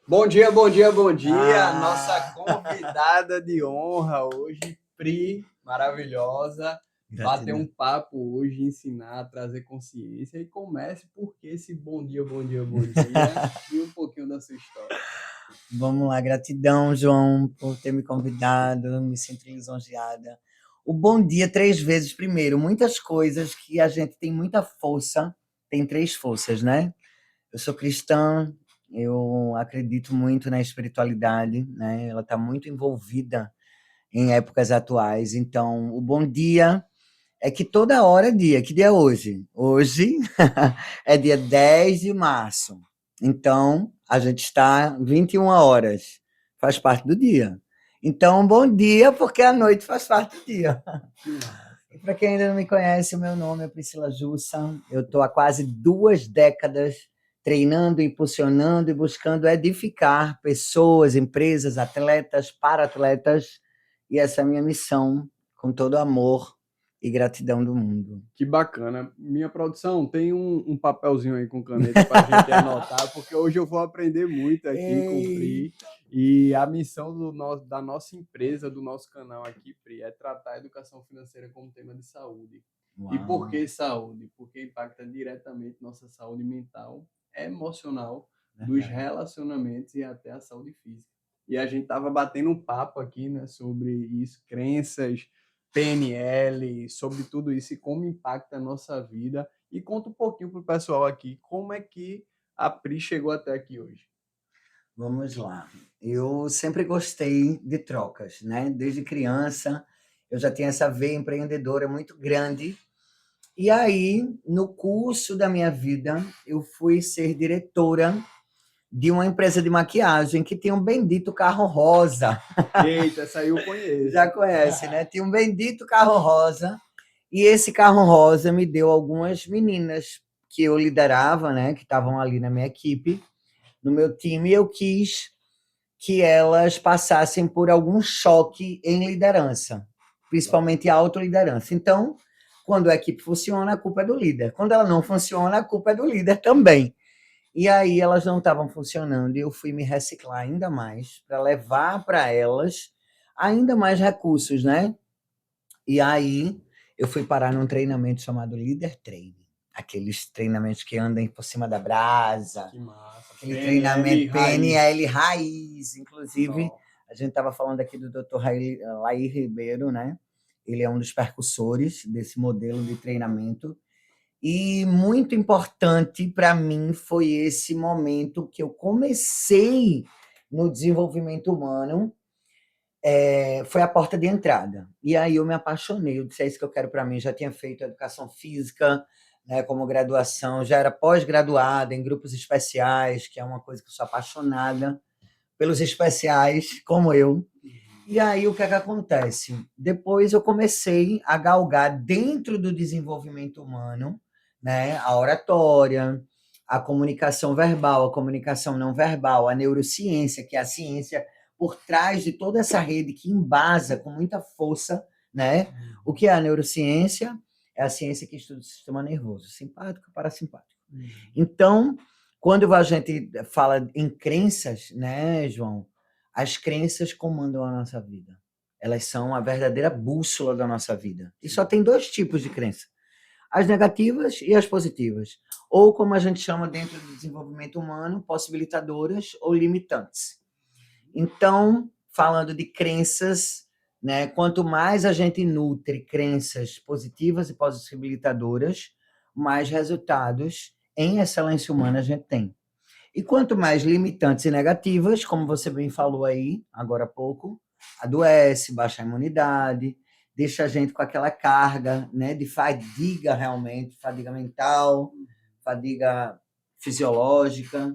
Bom dia, bom dia, bom dia. Nossa Ah, convidada de honra hoje, Pri, maravilhosa. Bater um gratidão. papo hoje, ensinar, trazer consciência. E comece por que esse bom dia, bom dia, bom dia e um pouquinho da sua história. Vamos lá, gratidão, João, por ter me convidado, me sinto lisonjeada. O bom dia, três vezes. Primeiro, muitas coisas que a gente tem muita força, tem três forças, né? Eu sou cristã, eu acredito muito na espiritualidade, né? Ela está muito envolvida em épocas atuais. Então, o bom dia é que toda hora é dia. Que dia é hoje? Hoje é dia 10 de março. Então, a gente está 21 horas. Faz parte do dia. Então, bom dia, porque a noite faz parte do dia. Que massa. E para quem ainda não me conhece, o meu nome é Priscila Jussa. Eu estou há quase 2 décadas treinando, impulsionando e buscando edificar pessoas, empresas, atletas, para-atletas. E essa é a minha missão, com todo o amor e gratidão do mundo. Que bacana. Minha produção, tem um papelzinho aí com caneta para a gente anotar, porque hoje eu vou aprender muito aqui com o Pri. Eita! E a missão da nossa empresa, do nosso canal aqui, Pri, é tratar a educação financeira como tema de saúde. E por Uau, que saúde? Porque impacta diretamente nossa saúde mental, emocional, dos verdade. relacionamentos e até a saúde física. E a gente estava batendo um papo aqui, né, sobre isso, crenças, PNL, sobre tudo isso e como impacta a nossa vida. E conta um pouquinho para o pessoal aqui como é que a Pri chegou até aqui hoje. Vamos lá. Eu sempre gostei de trocas, né? Desde criança, eu já tinha essa veia empreendedora muito grande. E aí, no curso da minha vida, eu fui ser diretora de uma empresa de maquiagem que tinha um bendito carro rosa. Eita, essa aí eu Já conheço. conhece, né? Tinha um bendito carro rosa. E esse carro rosa me deu algumas meninas que eu liderava, né? Que estavam ali na minha equipe, no meu time, e eu quis que elas passassem por algum choque em liderança, principalmente a autoliderança. Então, quando a equipe funciona, a culpa é do líder. Quando ela não funciona, a culpa é do líder também. E aí elas não estavam funcionando e eu fui me reciclar ainda mais para levar para elas ainda mais recursos, né? E aí eu fui parar num treinamento chamado Leader Training, aqueles treinamentos que andam por cima da brasa, Que massa. aquele PNL treinamento raiz. PNL raiz, inclusive, Top. a gente estava falando aqui do Dr. Laí Ribeiro, né? Ele é um dos percussores desse modelo de treinamento. E muito importante para mim foi esse momento que eu comecei no desenvolvimento humano, foi a porta de entrada. E aí eu me apaixonei, eu disse, é isso que eu quero para mim. Já tinha feito educação física, né, como graduação, já era pós-graduada em grupos especiais, que é uma coisa que eu sou apaixonada pelos especiais, como eu. E aí o que é que acontece? Depois eu comecei a galgar dentro do desenvolvimento humano, né, a oratória, a comunicação verbal, a comunicação não verbal, a neurociência, que é a ciência por trás de toda essa rede que embasa com muita força, né? O que é a neurociência? É a ciência que estuda o sistema nervoso, simpático e parasimpático. Então, quando a gente fala em crenças, né, João? As crenças comandam a nossa vida. Elas são a verdadeira bússola da nossa vida. E só Sim. tem dois tipos de crença: as negativas e as positivas. Ou, como a gente chama dentro do desenvolvimento humano, possibilitadoras ou limitantes. Então, falando de crenças, né, quanto mais a gente nutre crenças positivas e possibilitadoras, mais resultados em excelência humana a gente tem. E quanto mais limitantes e negativas, como você bem falou aí, agora há pouco, adoece, baixa a imunidade, deixa a gente com aquela carga, né, de fadiga realmente, fadiga mental, fadiga fisiológica,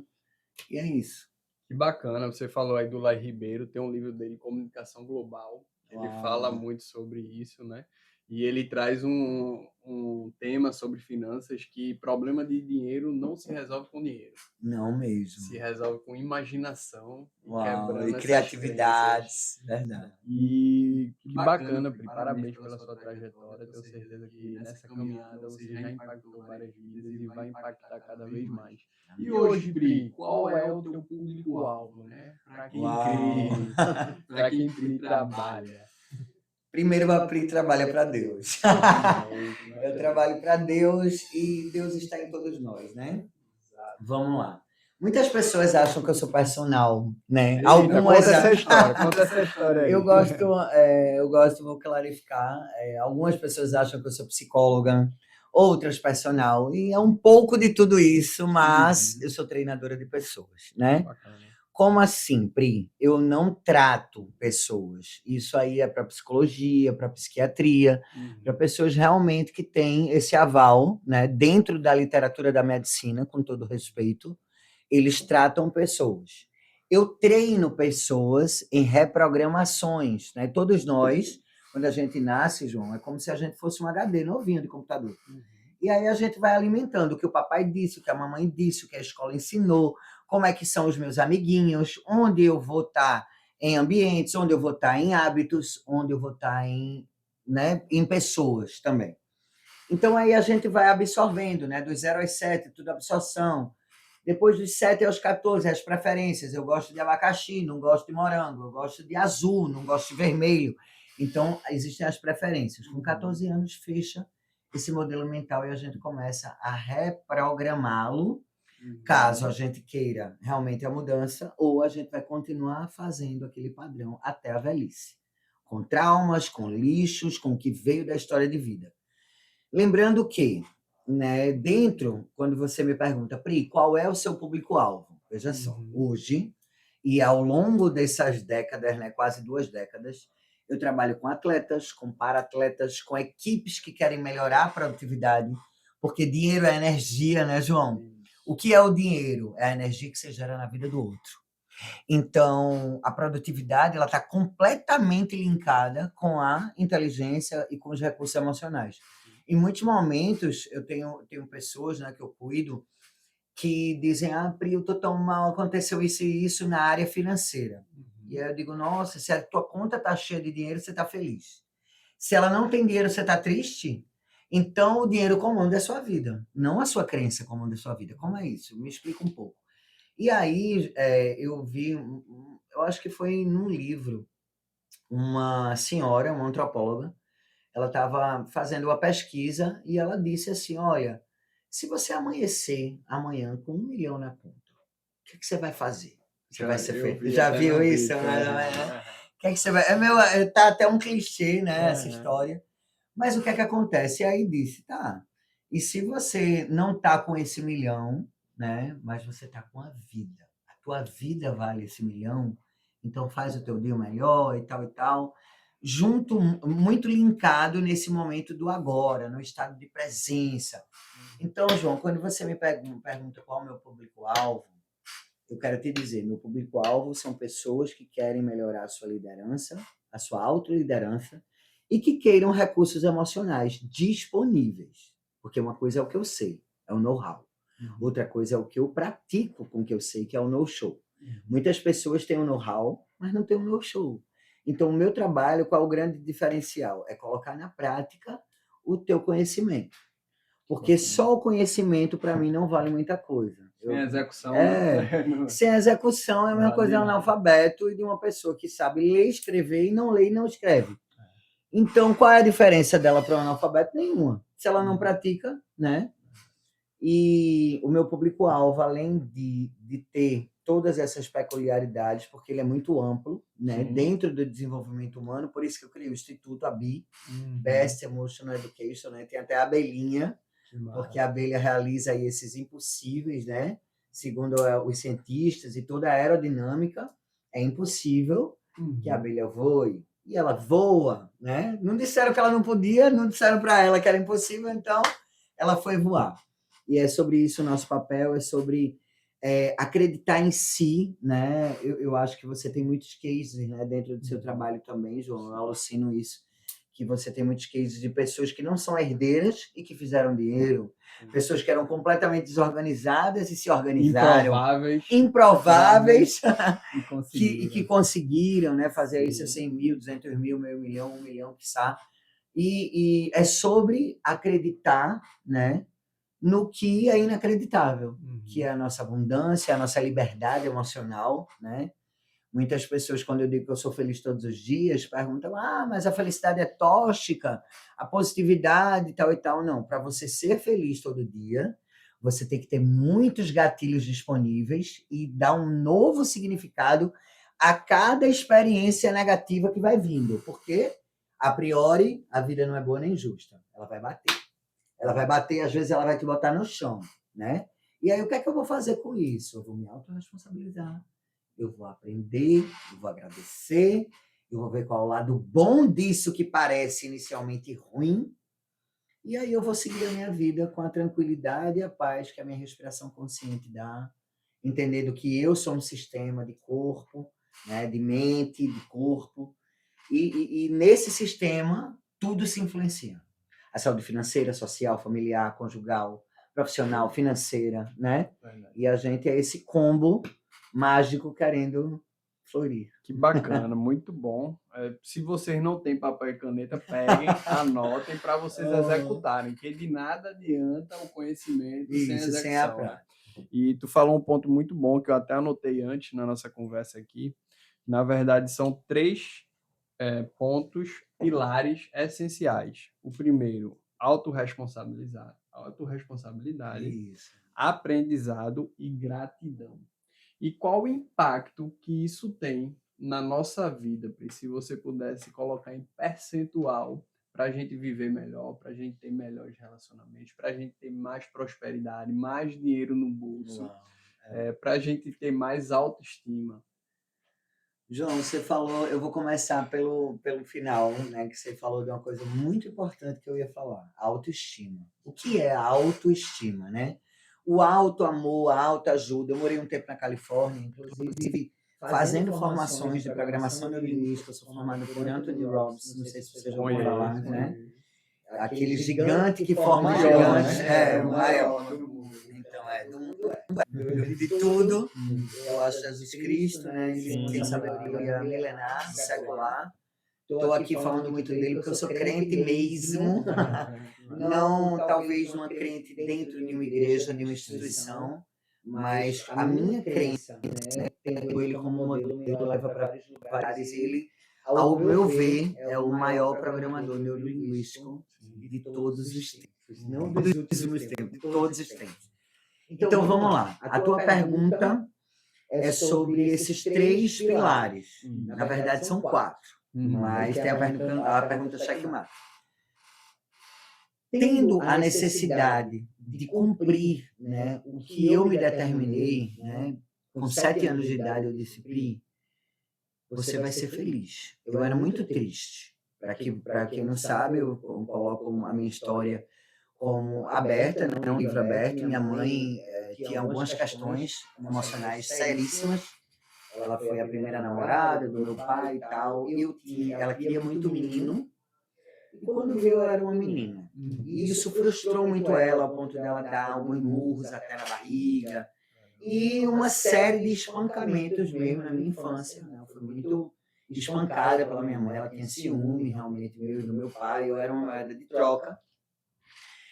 e é isso. Que bacana, você falou aí do Lai Ribeiro, tem um livro dele, Comunicação Global, ele fala Uau. muito sobre isso, né? E ele traz um tema sobre finanças que problema de dinheiro não se resolve com dinheiro. Não mesmo. Se resolve com imaginação e Uau, quebrando e essas criatividades, crenças. verdade. E que bacana, Pri. Parabéns pela sua trajetória. Tenho certeza que nessa caminhada você já impactou várias vidas e vai impactar cada vez mais. E hoje, Pri, qual é o teu público-alvo, né? Para quem Pri, para quem Pri trabalha? Primeiro, a Pri trabalha para Deus. Eu trabalho para Deus e Deus está em todos nós, né? Vamos lá. Muitas pessoas acham que eu sou personal, né? Eita, Algumas conta essa história aí. eu gosto, vou clarificar. Algumas pessoas acham que eu sou psicóloga, outras personal, e é um pouco de tudo isso, mas eu sou treinadora de pessoas, né? Bacana. Como assim, Pri? Eu não trato pessoas. Isso aí é para psicologia, para psiquiatria, para pessoas realmente que têm esse aval, né? Dentro da literatura da medicina, com todo respeito, eles tratam pessoas. Eu treino pessoas em reprogramações, né? Todos nós, quando a gente nasce, João, é como se a gente fosse um HD novinho de computador. E aí a gente vai alimentando o que o papai disse, o que a mamãe disse, o que a escola ensinou, como é que são os meus amiguinhos, onde eu vou estar em ambientes, onde eu vou estar em hábitos, onde eu vou estar em pessoas também. Então aí a gente vai absorvendo, né? Dos 0 aos 7, tudo absorção. Depois dos 7 aos 14, as preferências. Eu gosto de abacaxi, não gosto de morango. Eu gosto de azul, não gosto de vermelho. Então, existem as preferências. Com 14 anos, fecha esse modelo mental e a gente começa a reprogramá-lo, caso a gente queira realmente a mudança, ou a gente vai continuar fazendo aquele padrão até a velhice. Com traumas, com lixos, com o que veio da história de vida. Lembrando que, né, dentro, quando você me pergunta, Pri, qual é o seu público-alvo? Veja só, hoje, e ao longo dessas décadas, né, quase 2 décadas, eu trabalho com atletas, com para-atletas, com equipes que querem melhorar a produtividade, porque dinheiro é energia, né, João? O que é o dinheiro? É a energia que você gera na vida do outro. Então, a produtividade ela está completamente linkada com a inteligência e com os recursos emocionais. Em muitos momentos, eu tenho pessoas, né, que eu cuido que dizem, Pri, eu estou tão mal, aconteceu isso e isso na área financeira. E aí eu digo, nossa, se a tua conta está cheia de dinheiro, você está feliz. Se ela não tem dinheiro, você está triste? Então, o dinheiro comanda a sua vida, não a sua crença comanda a sua vida. Como é isso? Me explica um pouco. E aí eu vi, eu acho que foi num livro, uma senhora, uma antropóloga, ela estava fazendo uma pesquisa e ela disse assim, olha, se você amanhecer amanhã com 1 milhão na conta, o que você vai fazer? Você vai ser feliz? Já viu isso? O que você vai... tá até um clichê, né, essa história. Mas o que é que acontece? E aí disse, tá, e se você não tá com esse 1 milhão, né, mas você tá com a vida, a tua vida vale esse 1 milhão, então faz o teu dia melhor e tal, junto, muito linkado nesse momento do agora, no estado de presença. Então, João, quando você me pergunta qual é o meu público-alvo, eu quero te dizer, meu público-alvo são pessoas que querem melhorar a sua liderança, a sua autoliderança, e que queiram recursos emocionais disponíveis. Porque uma coisa é o que eu sei, é o know-how. Outra coisa é o que eu pratico com o que eu sei, que é o no-show. Muitas pessoas têm o know-how, mas não têm o no-show. Então, o meu trabalho, qual é o grande diferencial? É colocar na prática o teu conhecimento. Porque só o conhecimento, para mim, não vale muita coisa. Sem execução, sem execução é a mesma coisa de um analfabeto e de uma pessoa que sabe ler, escrever e não lê e não escreve. Então, qual é a diferença dela para um analfabeto? Nenhuma. Se ela não pratica, né? E o meu público-alvo, além de ter todas essas peculiaridades, porque ele é muito amplo, né? Dentro do desenvolvimento humano, por isso que eu criei o Instituto ABI, Best Emotional Education, né? Tem até a abelhinha, porque a abelha realiza aí esses impossíveis, né? Segundo os cientistas e toda a aerodinâmica, é impossível que a abelha voe. E ela voa, né? Não disseram que ela não podia, não disseram para ela que era impossível, então ela foi voar. E é sobre isso o nosso papel, é sobre acreditar em si, né? Eu acho que você tem muitos cases, né, dentro do seu trabalho também, João, eu alucino isso, que você tem muitos cases de pessoas que não são herdeiras e que fizeram dinheiro, pessoas que eram completamente desorganizadas e se organizaram, improváveis que conseguiram, né, fazer isso 100 mil, 200 mil, meio milhão, 1 milhão, quiçá. E é sobre acreditar, né, no que é inacreditável, que é a nossa abundância, a nossa liberdade emocional, né? Muitas pessoas, quando eu digo que eu sou feliz todos os dias, perguntam: mas a felicidade é tóxica, a positividade e tal e tal. Não, para você ser feliz todo dia, você tem que ter muitos gatilhos disponíveis e dar um novo significado a cada experiência negativa que vai vindo, porque, a priori, a vida não é boa nem justa, ela vai bater. Ela vai bater, às vezes ela vai te botar no chão, né? E aí, o que é que eu vou fazer com isso? Eu vou me autorresponsabilizar. Eu vou aprender, eu vou agradecer, eu vou ver qual é o lado bom disso que parece inicialmente ruim, e aí eu vou seguir a minha vida com a tranquilidade e a paz que a minha respiração consciente dá, entendendo que eu sou um sistema de corpo, né, de mente, de corpo, e nesse sistema tudo se influencia. A saúde financeira, social, familiar, conjugal, profissional, financeira, né? E a gente é esse combo mágico querendo florir. Que bacana, muito bom. Se vocês não têm papel e caneta, peguem, anotem para vocês executarem, que de nada adianta o conhecimento sem execução. Sem a prática. E tu falou um ponto muito bom que eu até anotei antes na nossa conversa aqui. Na verdade, são 3 pontos pilares essenciais. O primeiro, autorresponsabilidade, aprendizado e gratidão. E qual o impacto que isso tem na nossa vida, se você pudesse colocar em percentual para a gente viver melhor, para a gente ter melhores relacionamentos, para a gente ter mais prosperidade, mais dinheiro no bolso, para a gente ter mais autoestima. João, você falou, eu vou começar pelo final, né? Que você falou de uma coisa muito importante que eu ia falar, autoestima. O que é a autoestima, né? O auto-amor, a autoajuda. Eu morei um tempo na Califórnia, inclusive fazendo formações de programação neurolinguística. Eu sou formado por Anthony Robbins, não sei se você já ouviu falar, né? Aquele gigante que forma gigantes, o maior do mundo. Então, do mundo de tudo. Eu acho Jesus Cristo, né? Ele tem sabedoria milenar, secular. Estou aqui falando muito dele porque eu sou crente mesmo. Não, talvez uma crente dentro de uma igreja, de uma instituição, mas a minha crença, né, tendo ele como modelo, leva para vários lugares. Ele, ao meu ver, é o maior programador neurolinguístico de todos os tempos. Não dos últimos tempos, de todos os tempos. Então, vamos lá. A tua pergunta é sobre esses 3 pilares. Na verdade, são 4. Mas tem a pergunta checkmate. Tendo a necessidade de cumprir, né, o que eu me determinei, né, com 7 anos de idade eu disse: Pri, você vai ser feliz. Eu era muito triste. Para quem não sabe, eu coloco a minha história como aberta, né, um livro aberto. Minha mãe tinha algumas questões emocionais seríssimas. Ela foi a primeira namorada do meu pai e tal. Ela queria muito menino. E quando viu, eu era uma menina. E isso frustrou muito ela, ao ponto dela dar alguns murros até na barriga. E uma série de espancamentos mesmo na minha infância. Né? Eu fui muito espancada pela minha mãe. Ela tinha ciúme, realmente, meu e do meu pai. Eu era uma moeda de troca.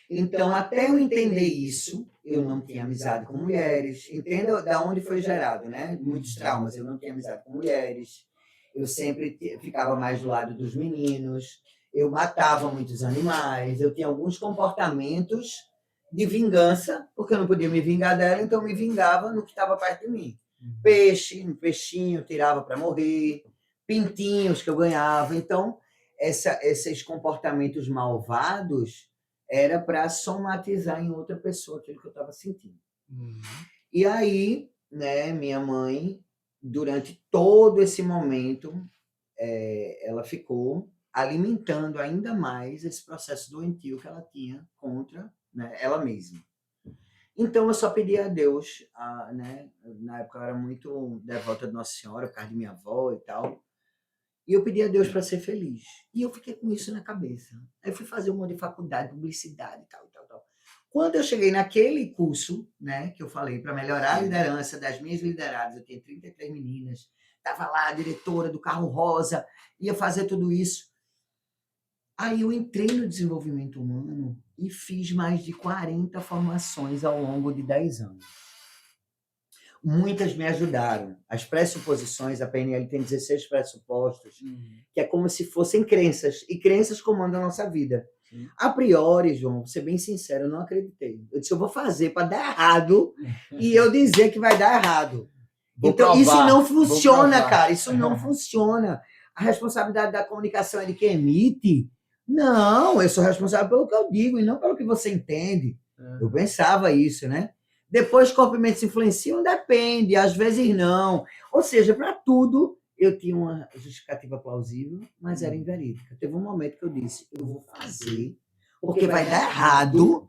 Então, até eu entender isso, eu não tinha amizade com mulheres. Entenda de onde foi gerado, né? Muitos traumas. Eu não tinha amizade com mulheres. Eu sempre ficava mais do lado dos meninos. Eu matava muitos animais. Eu tinha alguns comportamentos de vingança, porque eu não podia me vingar dela, então eu me vingava no que estava perto de mim. Peixe, um peixinho, tirava para morrer. Pintinhos que eu ganhava. Então, esses comportamentos malvados era para somatizar em outra pessoa aquilo que eu estava sentindo. E aí, né, minha mãe, durante todo esse momento, ela ficou alimentando ainda mais esse processo doentio que ela tinha contra, né, ela mesma. Então, eu só pedi a Deus, né, na época eu era muito devota de Nossa Senhora, por causa de minha avó e tal, E eu pedi a Deus para ser feliz. E eu fiquei com isso na cabeça. Aí eu fui fazer um monte de faculdade, publicidade e tal, tal, tal. Quando eu cheguei naquele curso, né, que eu falei, para melhorar a liderança das minhas lideradas, eu tinha 33 meninas, estava lá a diretora do carro rosa, ia fazer tudo isso. Aí eu entrei no desenvolvimento humano e fiz mais de 40 formações ao longo de 10 anos. Muitas me ajudaram. As pressuposições, a PNL tem 16 pressupostos, que é como se fossem crenças, e crenças comandam a nossa vida. A priori, João, vou ser bem sincero, eu não acreditei. Eu disse, eu vou fazer para dar errado e eu dizer que vai dar errado. Então, provar, isso não funciona, cara, isso não funciona. A responsabilidade da comunicação é de quem emite? Não, eu sou responsável pelo que eu digo e não pelo que você entende. Eu pensava isso, né? Depois, corpo e mente se influenciam? Depende, às vezes não. Ou seja, para tudo, eu tinha uma justificativa plausível, mas era inverídica. Teve um momento que eu disse, eu vou fazer, porque vai dar errado,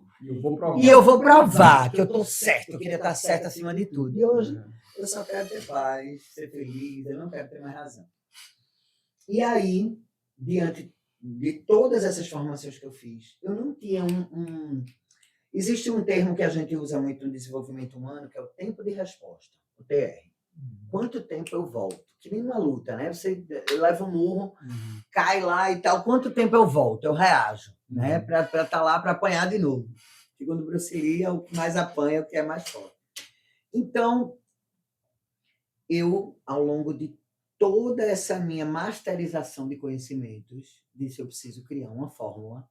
e eu vou provar que eu estou certo, eu queria estar certo acima de tudo. E hoje, eu só quero ter paz, ser feliz, eu não quero ter mais razão. E aí, diante de todas essas formações que eu fiz, eu não tinha Existe um termo que a gente usa muito no desenvolvimento humano, que é o tempo de resposta, o TR. Quanto tempo eu volto? Que nem uma luta, né? Você leva um murro, cai lá e tal. Quanto tempo eu volto? Eu reajo, né? Para estar lá para apanhar de novo. Segundo Bruce Lee, é o que mais apanha, o que é mais forte. Então, eu, ao longo de toda essa minha masterização de conhecimentos, disse, eu preciso criar uma fórmula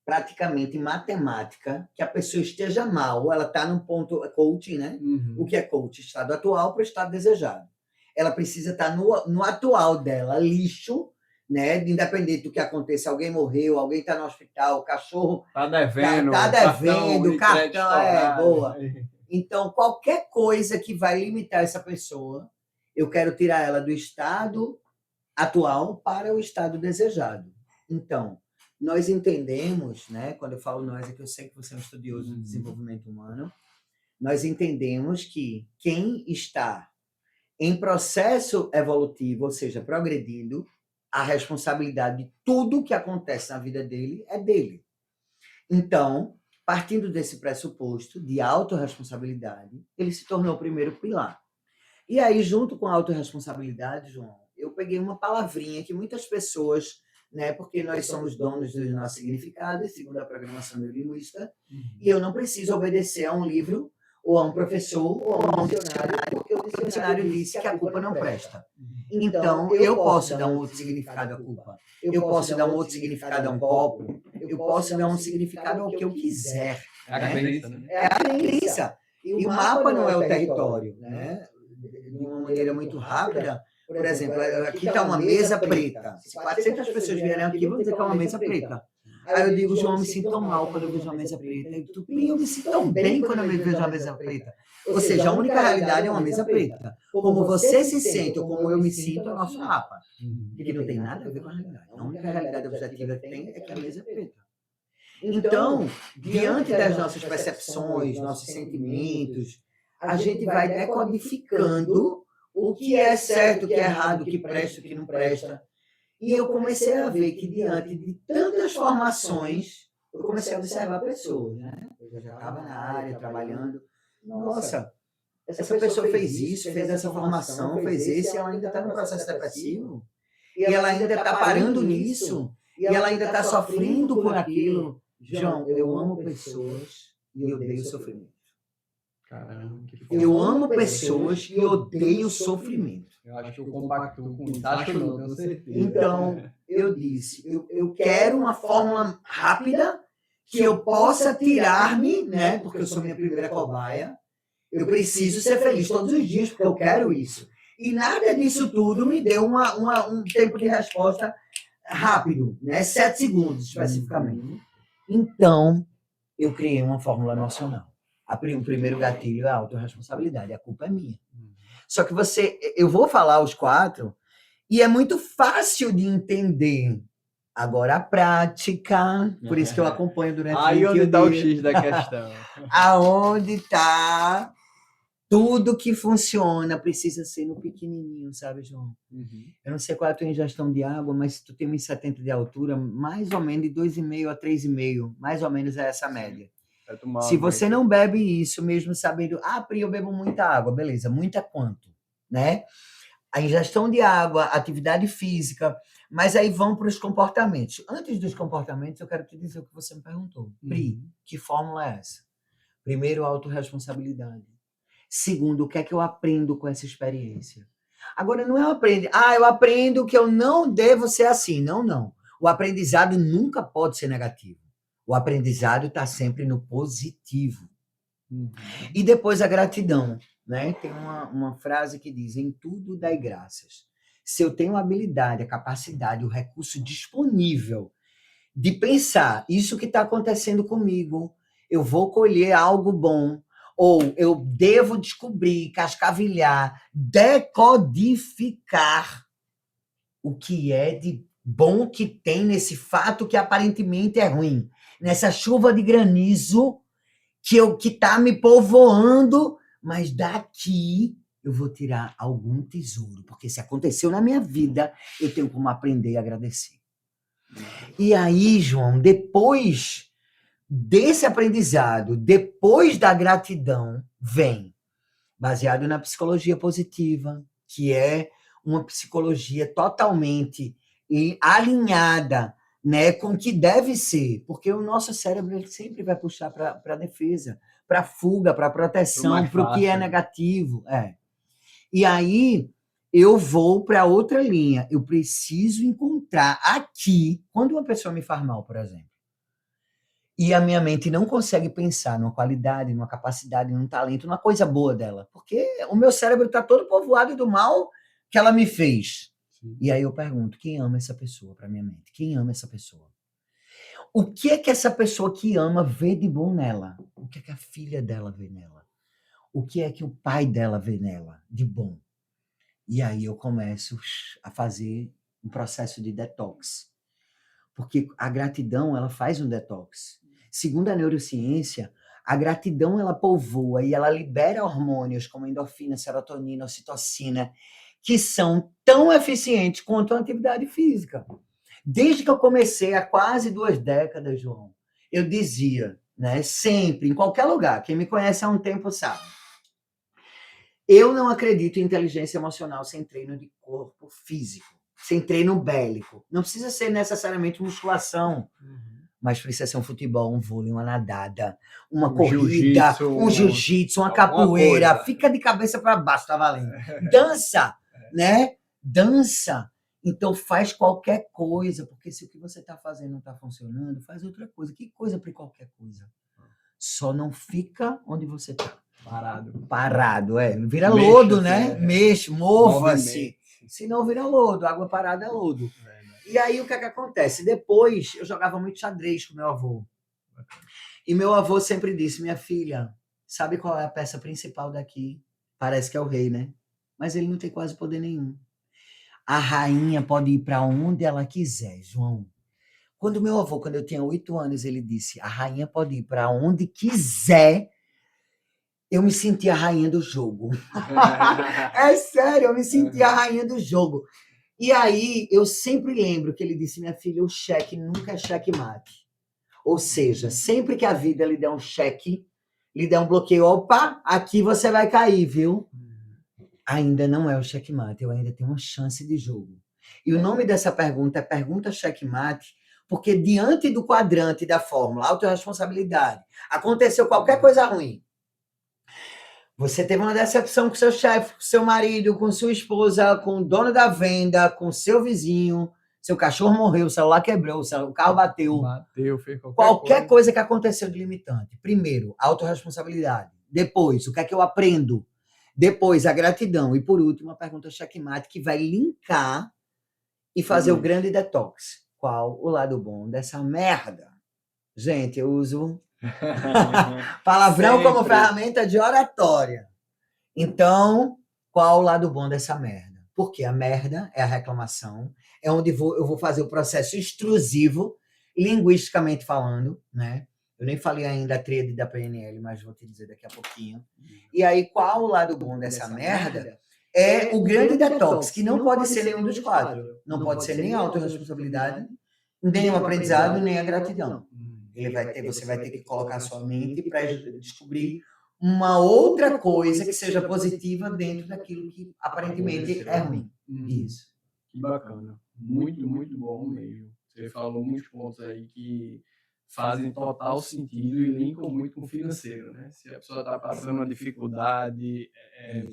praticamente matemática, que a pessoa esteja mal, ela está num ponto, coaching, né? O que é coaching? Estado atual para o estado desejado. Ela precisa estar no atual dela, lixo, né? Independente do que aconteça, alguém morreu, alguém está no hospital, o cachorro tá devendo, cartão boa. Então, qualquer coisa que vai limitar essa pessoa, eu quero tirar ela do estado atual para o estado desejado. Então, nós entendemos, né, quando eu falo nós, é que eu sei que você é um estudioso do desenvolvimento humano, nós entendemos que quem está em processo evolutivo, ou seja, progredindo, a responsabilidade de tudo que acontece na vida dele é dele. Então, partindo desse pressuposto de autorresponsabilidade, ele se tornou o primeiro pilar. E aí, junto com a autorresponsabilidade, João, eu peguei uma palavrinha que muitas pessoas, né, porque nós somos donos dos nossos significados, segundo a programação neurolinguística, e eu não preciso obedecer a um livro, ou a um professor, ou a um dicionário, porque o dicionário disse que a culpa não presta. Então, eu posso dar um outro significado à culpa. Eu posso dar um outro significado a um copo. Eu posso dar um significado ao que eu quiser. É a crença, né? É a crença. E o mapa não é o território, né? De uma maneira muito rápida. Por exemplo, aqui está uma mesa preta. Se 400 pessoas vierem aqui, vão dizer que é uma mesa preta. Aí eu digo, João, eu me sinto tão mal quando eu vejo uma mesa preta. Eu me sinto tão bem quando eu vejo uma mesa preta. Ou seja, a única realidade é uma mesa preta. Como você se sente ou como eu me sinto é o nosso mapa. Que não tem nada a ver com a realidade. A única realidade objetiva que tem é que a mesa é preta. Então, diante das nossas percepções, nossos sentimentos, a gente vai decodificando o que é certo, o que é errado, o que presta, o que não presta. E eu comecei a ver que, diante de tantas formações, eu comecei a observar pessoas, né? Eu já estava na área, trabalhando. Nossa, essa pessoa fez isso, fez essa formação, fez esse, e ela ainda está no processo depressivo. E ela ainda está parando nisso. E ela ainda está sofrendo por aquilo. João, eu amo pessoas e odeio sofrimento. Caramba, eu amo pessoas e odeio sofrimento. Eu acho que eu compacto com isso. Acho não, tenho certeza. Então, eu disse, eu quero uma fórmula rápida que eu possa tirar-me, né? Porque eu sou minha primeira cobaia. Eu preciso ser feliz todos os dias, porque eu quero isso. E nada disso tudo me deu um tempo de resposta rápido, né? 7 segundos, especificamente. Então, eu criei uma fórmula nacional. O primeiro gatilho é a autorresponsabilidade, a culpa é minha. Só que eu vou falar os 4, e é muito fácil de entender. Agora a prática, por isso que eu acompanho durante 21 dias. Aí onde está o X da questão? Aonde está Tudo que funciona precisa ser no pequenininho, sabe, João? Eu não sei qual é a tua ingestão de água, mas se tu tem 1,70 de altura, mais ou menos de 2,5 a 3,5, mais ou menos é essa média. Vai tomar Se uma você aqui. não bebe isso, mesmo sabendo, Pri, eu bebo muita água, beleza, muita quanto, né? A ingestão de água, atividade física, mas aí vão para os comportamentos. Antes dos comportamentos, eu quero te dizer o que você me perguntou. Pri, que fórmula é essa? Primeiro, autorresponsabilidade. Segundo, o que é que eu aprendo com essa experiência? Agora, não é eu aprendo que eu não devo ser assim. Não, não. O aprendizado nunca pode ser negativo. O aprendizado está sempre no positivo. E depois a gratidão, né? Tem uma frase que diz: em tudo dai graças. Se eu tenho a habilidade, a capacidade, o recurso disponível de pensar isso que está acontecendo comigo, eu vou colher algo bom, ou eu devo descobrir, cascavilhar, decodificar o que é de bom que tem nesse fato que aparentemente é ruim, nessa chuva de granizo que está me povoando, mas daqui eu vou tirar algum tesouro, porque se aconteceu na minha vida, eu tenho como aprender a agradecer. E aí, João, depois desse aprendizado, depois da gratidão, vem, baseado na psicologia positiva, que é uma psicologia totalmente alinhada, né, com o que deve ser, porque o nosso cérebro ele sempre vai puxar para a defesa, para a fuga, para a proteção, para o que é negativo. E aí eu vou para outra linha. Eu preciso encontrar aqui, quando uma pessoa me faz mal, por exemplo, e a minha mente não consegue pensar numa qualidade, numa capacidade, num talento, numa coisa boa dela, porque o meu cérebro está todo povoado do mal que ela me fez. Sim. E aí eu pergunto, quem ama essa pessoa para minha mente? Quem ama essa pessoa? O que é que essa pessoa que ama vê de bom nela? O que é que a filha dela vê nela? O que é que o pai dela vê nela de bom? E aí eu começo a fazer um processo de detox. Porque a gratidão, ela faz um detox. Segundo a neurociência, a gratidão, ela povoa e ela libera hormônios como endorfina, serotonina, ocitocina, que são tão eficientes quanto a atividade física. Desde que eu comecei há quase 2 décadas, João, eu dizia, né, sempre, em qualquer lugar, quem me conhece há um tempo sabe, eu não acredito em inteligência emocional sem treino de corpo físico, sem treino bélico. Não precisa ser necessariamente musculação, mas precisa ser um futebol, um vôlei, uma nadada, uma corrida, um jiu-jitsu, uma capoeira. Coisa. Fica de cabeça para baixo, tá valendo. Dança, né? Dança. Então faz qualquer coisa, porque se o que você está fazendo não está funcionando, faz outra coisa. Que coisa para qualquer coisa? Só não fica onde você está. Parado, Vira lodo, né? Mexe, mova-se. Se não vira lodo, água parada é lodo. E aí o que é que acontece? Depois eu jogava muito xadrez com meu avô. E meu avô sempre disse, minha filha, sabe qual é a peça principal daqui? Parece que é o rei, né? Mas ele não tem quase poder nenhum. A rainha pode ir para onde ela quiser, João. Quando meu avô, quando eu tinha 8 anos, ele disse, a rainha pode ir para onde quiser, eu me senti a rainha do jogo. É sério, eu me senti a rainha do jogo. E aí, eu sempre lembro que ele disse, minha filha, o cheque nunca é checkmate. Ou seja, sempre que a vida lhe der um cheque, lhe der um bloqueio, opa, aqui você vai cair, viu? Ainda não é o checkmate, eu ainda tenho uma chance de jogo. E o nome dessa pergunta é pergunta checkmate, porque diante do quadrante da fórmula, autorresponsabilidade, aconteceu qualquer coisa ruim, você teve uma decepção com seu chefe, com seu marido, com sua esposa, com o dono da venda, com seu vizinho, seu cachorro morreu, o celular quebrou, o carro bateu. Fez qualquer coisa que aconteceu de limitante. Primeiro, a autorresponsabilidade. Depois, o que é que eu aprendo? Depois, a gratidão. E, por último, a pergunta checkmate, que vai linkar e fazer o grande detox. Qual o lado bom dessa merda? Gente, eu uso palavrão sempre como ferramenta de oratória. Então, qual o lado bom dessa merda? Porque a merda é a reclamação, é onde eu vou fazer o processo extrusivo, linguisticamente falando, né? Eu nem falei ainda a tríade da PNL, mas vou te dizer daqui a pouquinho. E aí, qual o lado bom dessa merda? É o grande detox, que não pode ser nenhum dos quatro. Não pode ser nem a autorresponsabilidade, nem o aprendizado, nem a gratidão. Você vai ter que colocar a sua mente para descobrir uma outra coisa que seja positiva dentro daquilo que aparentemente é ruim. Isso. Que bacana. Muito, muito bom mesmo. Você falou muitos pontos aí que fazem total sentido e linkam muito com o financeiro, né? Se a pessoa está passando uma dificuldade,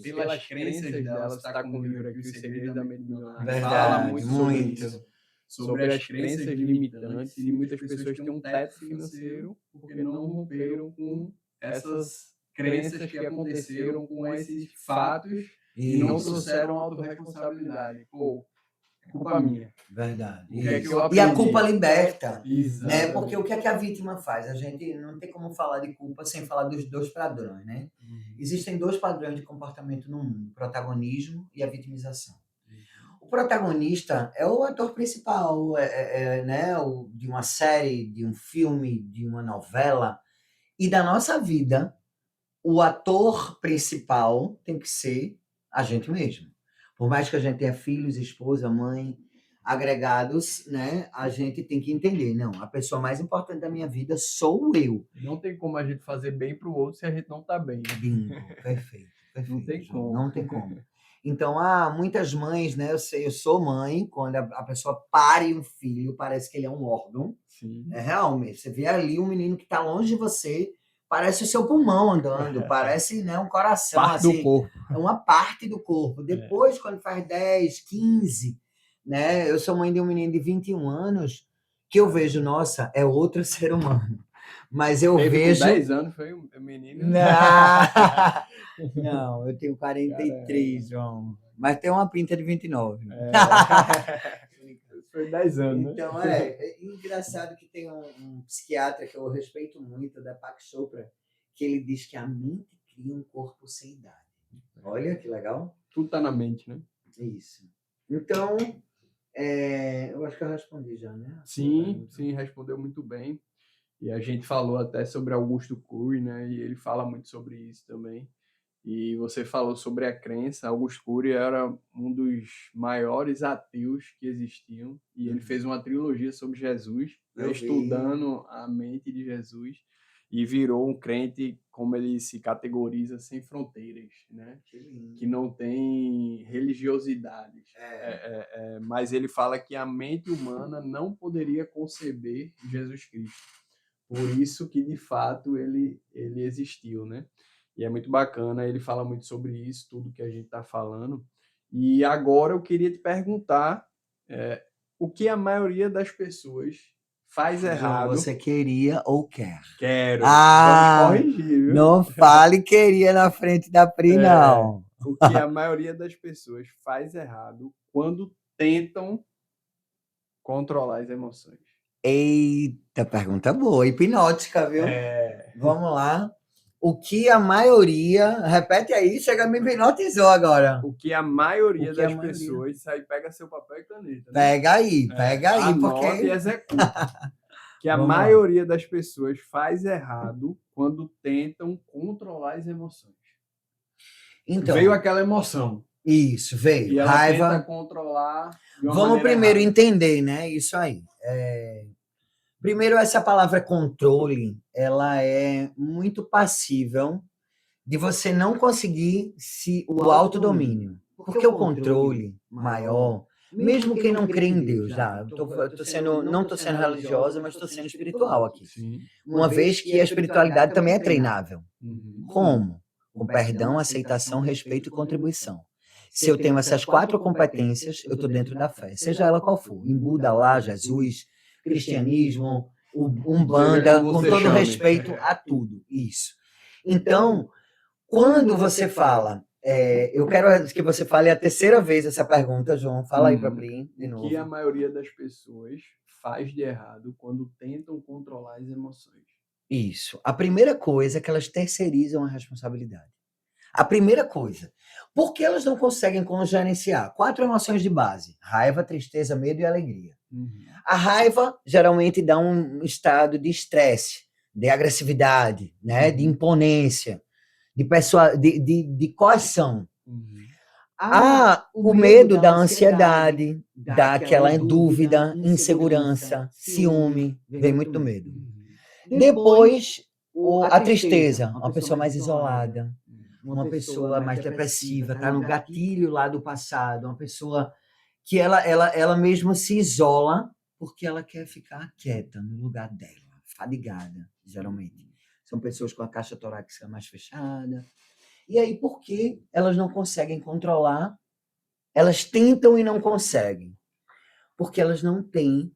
pelas crenças dela, você está com um livro aqui, O Segredo da Mente Milionária, fala muito sobre isso, sobre as crenças limitantes, e muitas pessoas têm um teto financeiro porque não romperam com essas crenças que aconteceram, com esses fatos, e não trouxeram autorresponsabilidade. Pô, culpa minha. Verdade. O que é que eu E a aprendi? culpa liberta, né? Exatamente. Porque o que é que a vítima faz? A gente não tem como falar de culpa sem falar dos dois padrões, né? Existem dois padrões de comportamento no mundo: o protagonismo e a vitimização. O protagonista é o ator principal, né? De uma série, de um filme, de uma novela. E da nossa vida, o ator principal tem que ser a gente mesmo. Por mais que a gente tenha filhos, esposa, mãe, agregados, né? A gente tem que entender, não, a pessoa mais importante da minha vida sou eu. Não tem como a gente fazer bem para o outro se a gente não está bem. Bingo, perfeito. Não tem João, como. não tem como. Então, muitas mães, né? Eu sou mãe, quando a pessoa pare um filho, parece que ele é um órgão. Sim. É realmente. Você vê ali um menino que está longe de você, parece o seu pulmão andando, parece, né, um coração. Parte assim, do corpo. É uma parte do corpo. Depois, quando faz 10, 15, né? Eu sou mãe de um menino de 21 anos, que eu vejo, nossa, é outro ser humano. Mas eu vejo. Com 10 anos foi um menino. Não, eu tenho 43, João. Mas tem uma pinta de 29. Foi 10 anos, né? Então, é engraçado que tem um psiquiatra que eu respeito muito, da Pak Chopra, que ele diz que a mente cria um corpo sem idade. Olha que legal. Tudo tá na mente, né? Isso. Então, eu acho que eu respondi já, né? Sim, respondeu muito bem. E a gente falou até sobre Augusto Cury, né? E ele fala muito sobre isso também. E você falou sobre a crença. Augusto Cury era um dos maiores ateus que existiam. E ele fez uma trilogia sobre Jesus, né? Estudando a mente de Jesus. E virou um crente, como ele se categoriza, sem fronteiras, né? Que não tem religiosidades. Mas ele fala que a mente humana não poderia conceber Jesus Cristo. Por isso que, de fato, ele existiu, né? E é muito bacana, ele fala muito sobre isso, tudo que a gente está falando. E agora eu queria te perguntar o que a maioria das pessoas faz errado. Você queria ou quer? Quero. Vamos corrigir, viu? Não fale queria na frente da Pri, não. O que a maioria das pessoas faz errado quando tentam controlar as emoções. Eita, pergunta boa, hipnótica, viu? Vamos lá. O que a maioria... Repete aí, chega me hipnotizou agora. O que a maioria das pessoas... Isso aí, pega seu papel e caneta. Né? Pega aí, anote e executa. Que a maioria das pessoas faz errado quando tentam controlar as emoções. Então, veio aquela emoção. Isso, veio. E ela raiva. Tenta controlar de uma Vamos primeiro errada. Entender, né? Isso aí. Primeiro, essa palavra controle, ela é muito passível de você não conseguir o autodomínio. Porque o controle maior, mesmo quem não crê em Deus, não estou sendo religiosa, mas estou sendo espiritual aqui. Sim. Uma vez que a espiritualidade também é treinável. Como? Com perdão, aceitação, respeito e contribuição. Se eu tenho essas 4 competências, eu estou dentro da fé, seja ela qual for. Em Buda, Alá, Jesus, cristianismo, Umbanda, com todo respeito a tudo. Isso. Então, quando você fala... eu quero que você fale a terceira vez essa pergunta, João. Fala aí para mim, de novo. O que a maioria das pessoas faz de errado quando tentam controlar as emoções? Isso. A primeira coisa é que elas terceirizam a responsabilidade. A primeira coisa. Por que elas não conseguem gerenciar? 4 emoções de base: raiva, tristeza, medo e alegria. A raiva geralmente dá um estado de estresse, de agressividade, né? De imponência, de pessoa, de coação. O medo da ansiedade, daquela dúvida, insegurança, ciúme, vem muito medo. Depois, a tristeza, uma pessoa mais isolada, uma pessoa mais depressiva, está no gatilho lá do passado, uma pessoa que ela mesmo se isola porque ela quer ficar quieta no lugar dela, fadigada, geralmente. São pessoas com a caixa torácica mais fechada. E aí, por que elas não conseguem controlar? Elas tentam e não conseguem. Porque elas não têm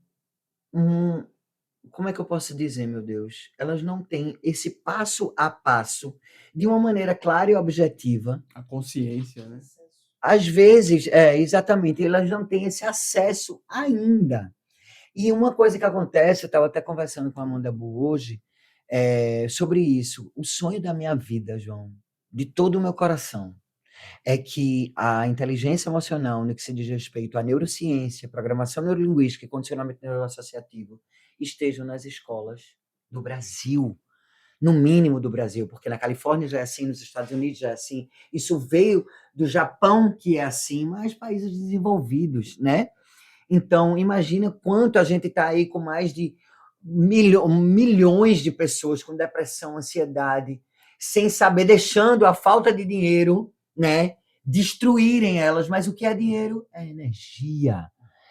como é que eu posso dizer, meu Deus? Elas não têm esse passo a passo de uma maneira clara e objetiva. A consciência, né? Às vezes, exatamente, elas não têm esse acesso ainda. E uma coisa que acontece, eu estava até conversando com a Amanda Bu hoje, sobre isso. O sonho da minha vida, João, de todo o meu coração, é que a inteligência emocional, no que se diz respeito à neurociência, programação neurolinguística e condicionamento neuroassociativo, estejam nas escolas do Brasil, no mínimo do Brasil, porque na Califórnia já é assim, nos Estados Unidos já é assim, isso veio do Japão, que é assim, mas países desenvolvidos, né? Então, imagina quanto a gente está aí com mais de milhões de pessoas com depressão, ansiedade, sem saber, deixando a falta de dinheiro, né, destruírem elas. Mas o que é dinheiro? É energia.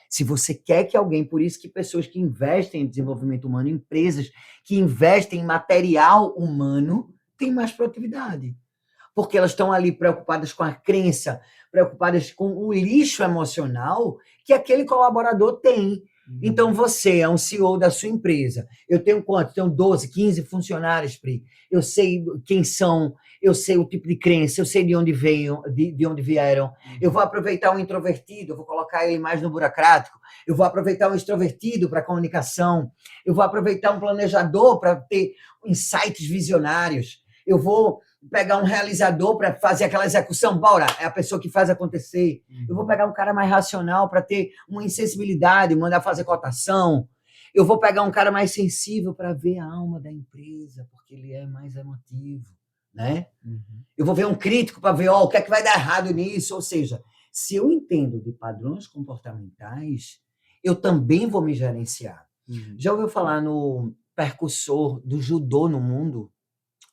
Se você quer que alguém, por isso que pessoas que investem em desenvolvimento humano, empresas que investem em material humano, têm mais produtividade. Porque elas estão ali preocupadas com a crença, preocupadas com o lixo emocional que aquele colaborador tem. Então, você é um CEO da sua empresa. Eu tenho quanto? Tenho 12, 15 funcionários, Pri. Eu sei quem são, eu sei o tipo de crença, eu sei de onde veio, de onde vieram. Eu vou aproveitar um introvertido, eu vou colocar ele mais no burocrático. Eu vou aproveitar um extrovertido para a comunicação. Eu vou aproveitar um planejador para ter insights visionários. Eu vou pegar um realizador para fazer aquela execução, bora, é a pessoa que faz acontecer. Eu vou pegar um cara mais racional para ter uma insensibilidade, mandar fazer cotação. Eu vou pegar um cara mais sensível para ver a alma da empresa, porque ele é mais emotivo, né? Eu vou ver um crítico para ver, o que é que vai dar errado nisso. Ou seja, se eu entendo de padrões comportamentais, eu também vou me gerenciar. Já ouviu falar no percussor do judô no mundo?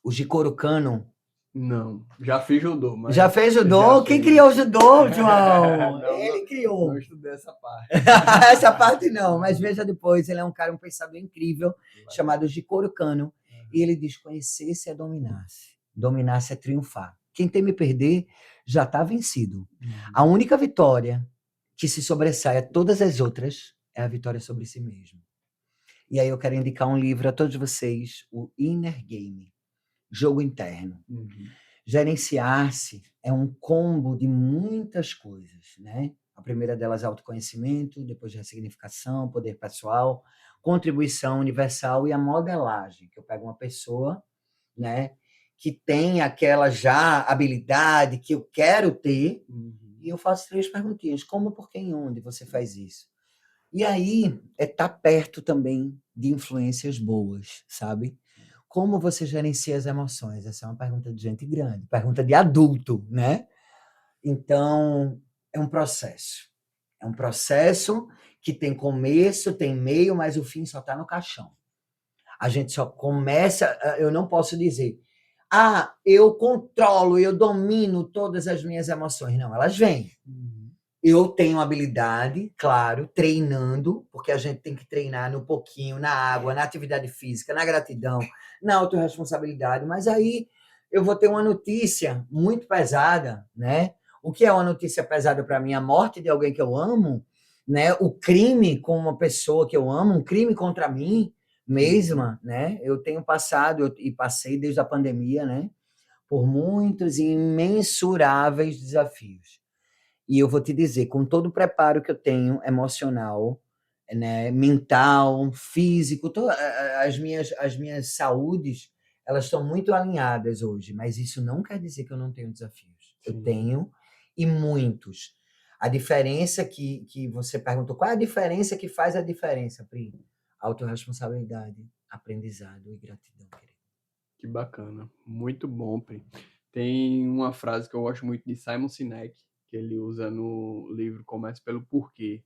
O Jigoro Kano? Não, já fiz judô, mas... Já fez judô? Quem criou o judô, João? Ele criou. Não estudei essa parte. Essa parte não, mas veja depois, ele é um cara, um pensador incrível, chamado Jigoro Kano, e ele diz, conhecer-se é dominar-se. Dominar-se é triunfar. Quem teme perder já está vencido. A única vitória que se sobressai a todas as outras é a vitória sobre si mesmo. E aí eu quero indicar um livro a todos vocês, o Inner Game. Jogo interno. Gerenciar-se é um combo de muitas coisas, né? A primeira delas é autoconhecimento, depois ressignificação, poder pessoal, contribuição universal e a modelagem, que eu pego uma pessoa, né, que tem aquela já habilidade que eu quero ter, e eu faço 3 perguntinhas: como, por quem, onde você faz isso? E aí é estar perto também de influências boas, sabe? Como você gerencia as emoções? Essa é uma pergunta de gente grande, pergunta de adulto, né? Então, é um processo. É um processo que tem começo, tem meio, mas o fim só está no caixão. A gente só começa, eu não posso dizer, eu controlo, eu domino todas as minhas emoções. Não, elas vêm. Eu tenho habilidade, claro, treinando, porque a gente tem que treinar no pouquinho, na água, na atividade física, na gratidão, na autorresponsabilidade, mas aí eu vou ter uma notícia muito pesada, né? O que é uma notícia pesada para mim? A morte de alguém que eu amo, né? O crime com uma pessoa que eu amo, um crime contra mim mesma, né? Eu tenho passado e passei desde a pandemia, né? Por muitos e imensuráveis desafios. E eu vou te dizer, com todo o preparo que eu tenho emocional, né, mental, físico, as minhas saúdes, elas estão muito alinhadas hoje, mas isso não quer dizer que eu não tenho desafios. Sim. Eu tenho, e muitos. A diferença que você perguntou, qual é a diferença que faz a diferença, Pri? autorresponsabilidade, aprendizado e gratidão, querido. Que bacana, muito bom, Pri. Tem uma frase que eu gosto muito de Simon Sinek, que ele usa no livro Comece pelo Porquê.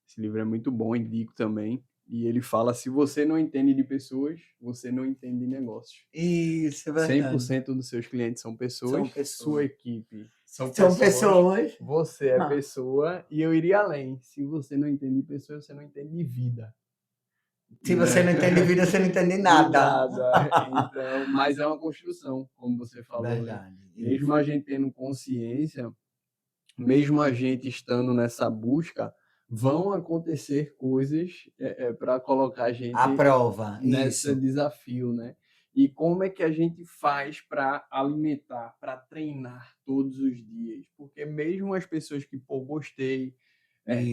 Esse livro é muito bom, indico também. E ele fala, se você não entende de pessoas, você não entende de negócios. Isso, é verdade. 100% dos seus clientes são pessoas, São pessoas. sua equipe são pessoas. você é pessoa, e eu iria além. Se você não entende de pessoas, você não entende de vida. Se você não entende vida, você não entende nada. Então, mas é uma construção, como você falou. Verdade. Né? Mesmo a gente tendo consciência, mesmo a gente estando nessa busca, vão acontecer coisas para colocar a gente à prova nesse isso. desafio, né? E como é que a gente faz para alimentar, para treinar todos os dias? Porque mesmo as pessoas que, pô, gostei,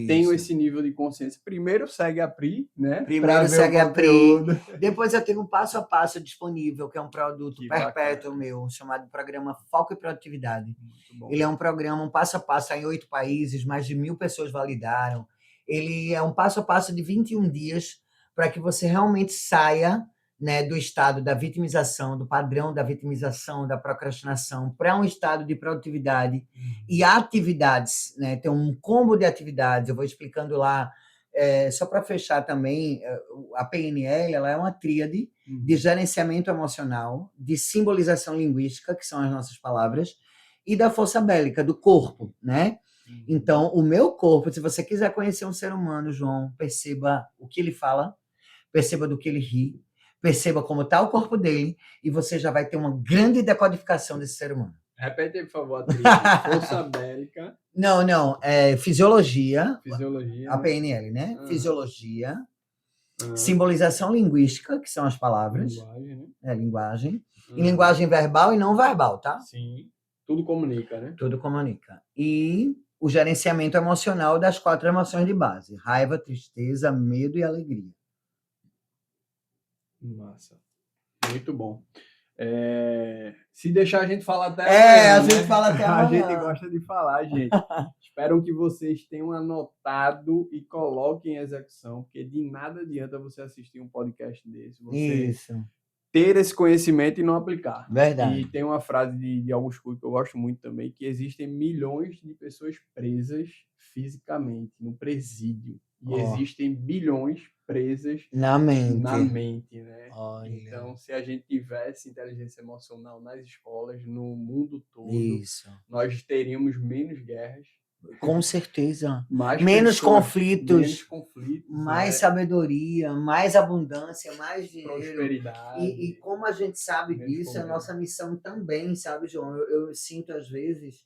tenho esse nível de consciência. Primeiro segue a Pri, né? Primeiro segue a Pri. Depois eu tenho um passo a passo disponível, que é um produto perpétuo meu, chamado Programa Foco e Produtividade. Ele é um programa, um passo a passo, está em 8 países, mais de 1.000 pessoas validaram. Ele é um passo a passo de 21 dias para que você realmente saia, né, do estado da vitimização, do padrão da vitimização, da procrastinação, para um estado de produtividade e atividades, né? Tem um combo de atividades, eu vou explicando lá, só para fechar também, a PNL ela é uma tríade de gerenciamento emocional, de simbolização linguística, que são as nossas palavras, e da força bélica, do corpo, né? Então, o meu corpo, se você quiser conhecer um ser humano, João, perceba o que ele fala, perceba do que ele ri, perceba como está o corpo dele, e você já vai ter uma grande decodificação desse ser humano. Repete aí, por favor, a força bélica. Não, é fisiologia. Fisiologia. A PNL, né? Fisiologia. Simbolização linguística, que são as palavras. Linguagem, né? Linguagem. E linguagem verbal e não verbal, tá? Sim. Tudo comunica, né? Tudo comunica. E o gerenciamento emocional das 4 emoções de base: raiva, tristeza, medo e alegria. Massa. Muito bom. Se deixar a gente falar até amanhã, a gente fala até amanhã. A gente gosta de falar, gente. Espero que vocês tenham anotado e coloquem em execução, porque de nada adianta você assistir um podcast desse, você ter esse conhecimento e não aplicar. Verdade. E tem uma frase de Augusto que eu gosto muito também, que existem milhões de pessoas presas fisicamente, no presídio. E existem bilhões presas na mente, né? Olha. Então, se a gente tivesse inteligência emocional nas escolas, no mundo todo, nós teríamos menos guerras. Com certeza. Menos conflitos, mais sabedoria, mais abundância, mais dinheiro. Prosperidade. E como a gente sabe disso, é a nossa missão também, sabe, João? Eu sinto, às vezes,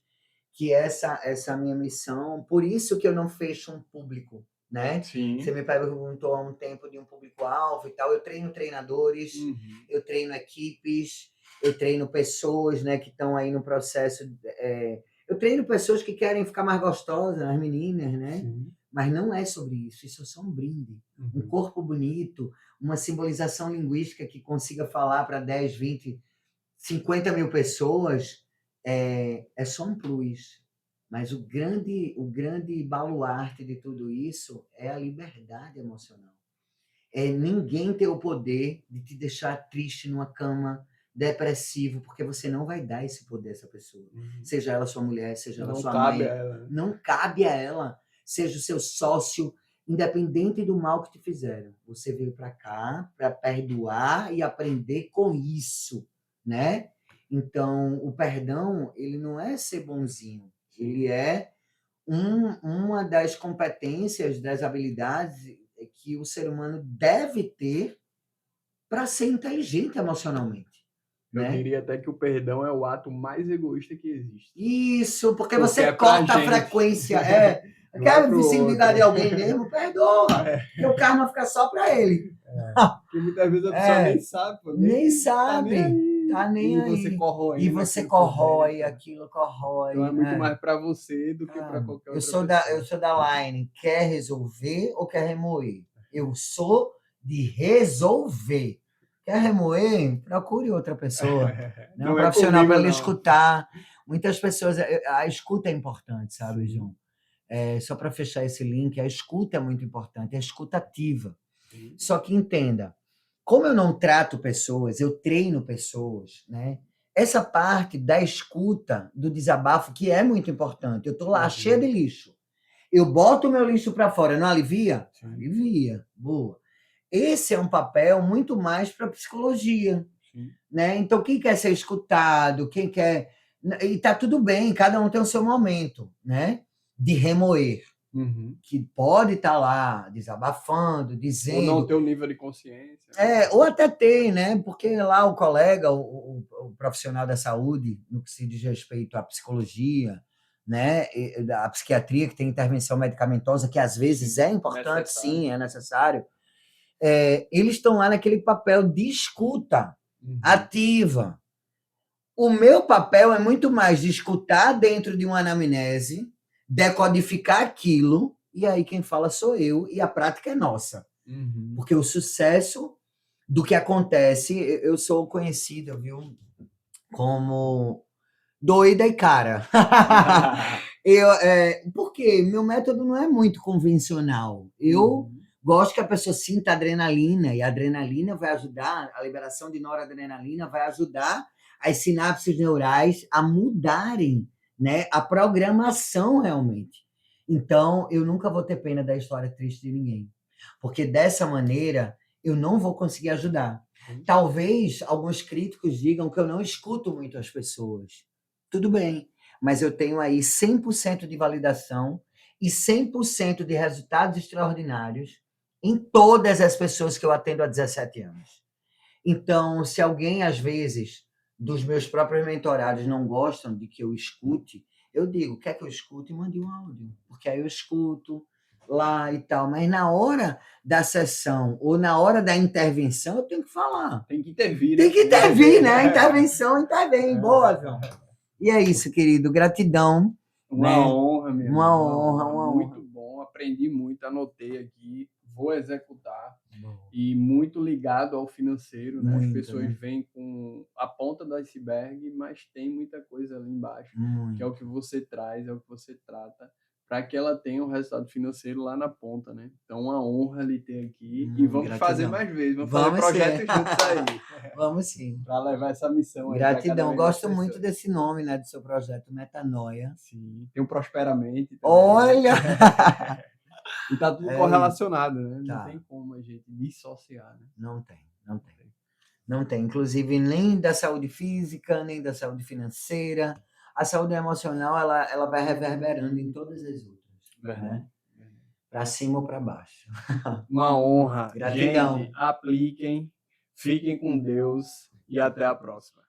que essa minha missão, por isso que eu não fecho um público, né? Sim. Você me perguntou há um tempo de um público-alvo e tal. Eu treino treinadores, eu treino equipes, eu treino pessoas, né, que estão aí no processo. Eu treino pessoas que querem ficar mais gostosas, as meninas, né? Sim. Mas não é sobre isso. Isso é só um brinde. Um corpo bonito, uma simbolização linguística que consiga falar para 10, 20, 50 mil pessoas, é só um plus. Mas o grande baluarte de tudo isso é a liberdade emocional. É ninguém ter o poder de te deixar triste numa cama, depressivo, porque você não vai dar esse poder a essa pessoa. Seja ela sua mulher, seja ela sua mãe. Não cabe a ela. Seja o seu sócio, independente do mal que te fizeram. Você veio para cá para perdoar e aprender com isso, né? Então, o perdão, ele não é ser bonzinho. Ele é uma das competências, das habilidades que o ser humano deve ter para ser inteligente emocionalmente. Eu diria até que o perdão é o ato mais egoísta que existe. Isso, porque você corta a frequência. Quer se envidar de alguém mesmo? Perdoa. Porque o karma fica só para ele. Porque muitas vezes a pessoa nem sabe. Nem sabe. Tá nem aí. E você corrói. Aquilo corrói. Então é muito mais para você do que para qualquer outra pessoa. Eu sou da line. Quer resolver ou quer remoer? Eu sou de resolver. Quer remoer? Procure outra pessoa. Não, um profissional para ele escutar. Muitas pessoas... A escuta é importante, sabe, João? Só para fechar esse link, a escuta é muito importante. A escuta ativa. Sim. Só que entenda, como eu não trato pessoas, eu treino pessoas, né? Essa parte da escuta, do desabafo, que é muito importante. Eu tô lá cheia de lixo. Eu boto o meu lixo para fora, não alivia? Sim. Alivia. Boa. Esse é um papel muito mais para psicologia, Sim. né? Então, quem quer ser escutado, quem quer... E tá tudo bem, cada um tem o seu momento, né? De remoer. Uhum. Que pode estar lá desabafando, Ou não dizendo... ter o nível de consciência. Né? ou até tem, né? Porque lá o colega, o profissional da saúde, no que se diz respeito à psicologia, né? A psiquiatria, que tem intervenção medicamentosa, que às vezes Sim, é importante, necessário. sim, é necessário. Eles estão lá naquele papel de escuta ativa. O meu papel é muito mais de escutar dentro de uma anamnese, decodificar aquilo, e aí quem fala sou eu, e a prática é nossa. Uhum. Porque o sucesso do que acontece, eu sou conhecida, viu, como doida e cara. Porque meu método não é muito convencional. Eu gosto que a pessoa sinta adrenalina, e a adrenalina vai ajudar, a liberação de noradrenalina vai ajudar as sinapses neurais a mudarem, né, a programação realmente. Então, eu nunca vou ter pena da história triste de ninguém, porque dessa maneira eu não vou conseguir ajudar. Talvez alguns críticos digam que eu não escuto muito as pessoas. Tudo bem, mas eu tenho aí 100% de validação e 100% de resultados extraordinários em todas as pessoas que eu atendo há 17 anos. Então, se alguém, às vezes, dos meus próprios mentorados não gostam de que eu escute, eu digo, quer que eu escute? Mande um áudio, porque aí eu escuto lá e tal. Mas na hora da sessão ou na hora da intervenção, eu tenho que falar. Tem que intervir, Tem né? que intervir, né? A intervenção intervém. Boa, João. E é isso, querido. Gratidão. Uma né? honra, meu Uma irmão, honra, uma muito honra. bom, aprendi muito, anotei aqui, vou executar. E muito ligado ao financeiro, né? As Muito, pessoas né? veem com a ponta do iceberg, mas tem muita coisa ali embaixo, que é o Muito. que você traz, é o que você trata, para que ela tenha um resultado financeiro lá na ponta, né? Então, uma honra lhe ter aqui e vamos fazer Gratidão. mais vezes, vamos fazer Vamos sim. projetos juntos aí, Vamos sim. para levar essa missão aí para cada Gratidão. vez mais Gosto muito pessoas. desse nome, né, do seu projeto, Metanoia. Sim, tem um Prosperamente também. Olha! E tá tudo É correlacionado, né? Não Tá. tem como a gente dissociar, né? Não tem, não tem. Não tem, inclusive, nem da saúde física, nem da saúde financeira. A saúde emocional, ela vai reverberando em todas as outras, né? Para cima ou para baixo. Uma honra. Gratidão. Gente, apliquem, fiquem com Deus e até a próxima.